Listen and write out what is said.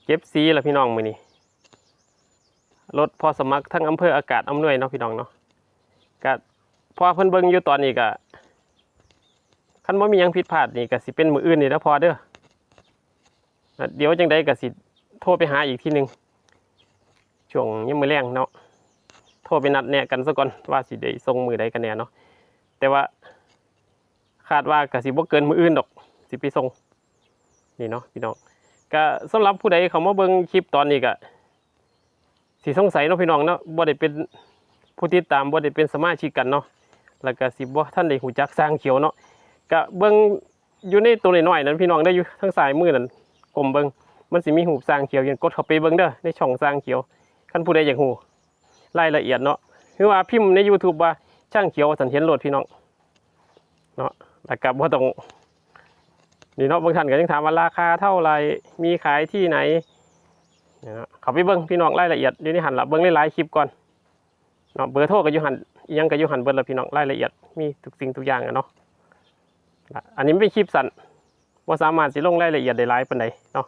เก็บสีละพี่น้องมื้อนี้รถพอสมัครทั้งอำเภออากาศอำนวยเนาะพี่น้องเนาะก็พอเพิ่นเบิ่งอยู่ตอนนี้ก็คันบ่มีหยังผิดพลาดนี่ก็สิเป็นมื้ออื่นนี่แล้วพอเด้อเดี๋ยวจังได๋ก็สิโทรไปหาอีกทีนึงช่วงยามมื้อแลงเนาะโทรไปนัดแนะกันซะก่อนว่าสิได้ส่งมื้อใดกันแน่เนาะแต่ว่าคาดว่าก็สิบ่เกินมื้ออื่นดอกสิไปส่งนี่เนาะพี่น้องก็สำหรับผู้ใดเขามาเบิ่งคลิปตอนนี้ก็สิสงสัยเนาะพี่น้องเนาะบ่ได้เป็นผู้ติดตามบ่ได้เป็นสมาชิกกันเนาะแล้วก็สิบ่ท่านได้ฮู้จักสร้างเขียวเนาะก็เบิ่งอยู่ในตัวน้อยๆนั้นพี่น้องได้อยู่ทางซ้ายมือนั่นกลมเบิ่งมันสิมีรูปสร้างเขียวอย่างกดเข้าไปเบิ่งเด้อในช่องสร้างเขียวคันผู้ใดอยากฮู้รายละเอียดเนาะคือว่าพิมพ์ใน YouTube ว่าช่างเขียวสันเห็นโลดพี่น้องเนาะแล้วก็บ่ต้องนี่เนาะบางท่านก็ยังถามว่าราคาเท่าไหร่มีขายที่ไหนเขาไปเบิ่งพี่น้องรายละเอียดอยู่ในหันละเบิ่งหลายๆคลิปก่อนเนาะเบอร์โทรก็อยู่หันยังก็อยู่หันเบิดละพี่น้องรายละเอียดมีทุกสิ่งทุกอย่างเนาะอันนี้ไม่เป็นคลิปสั้นว่าสามารถสิลงรายละเอียดได้หลายปานใดเนาะ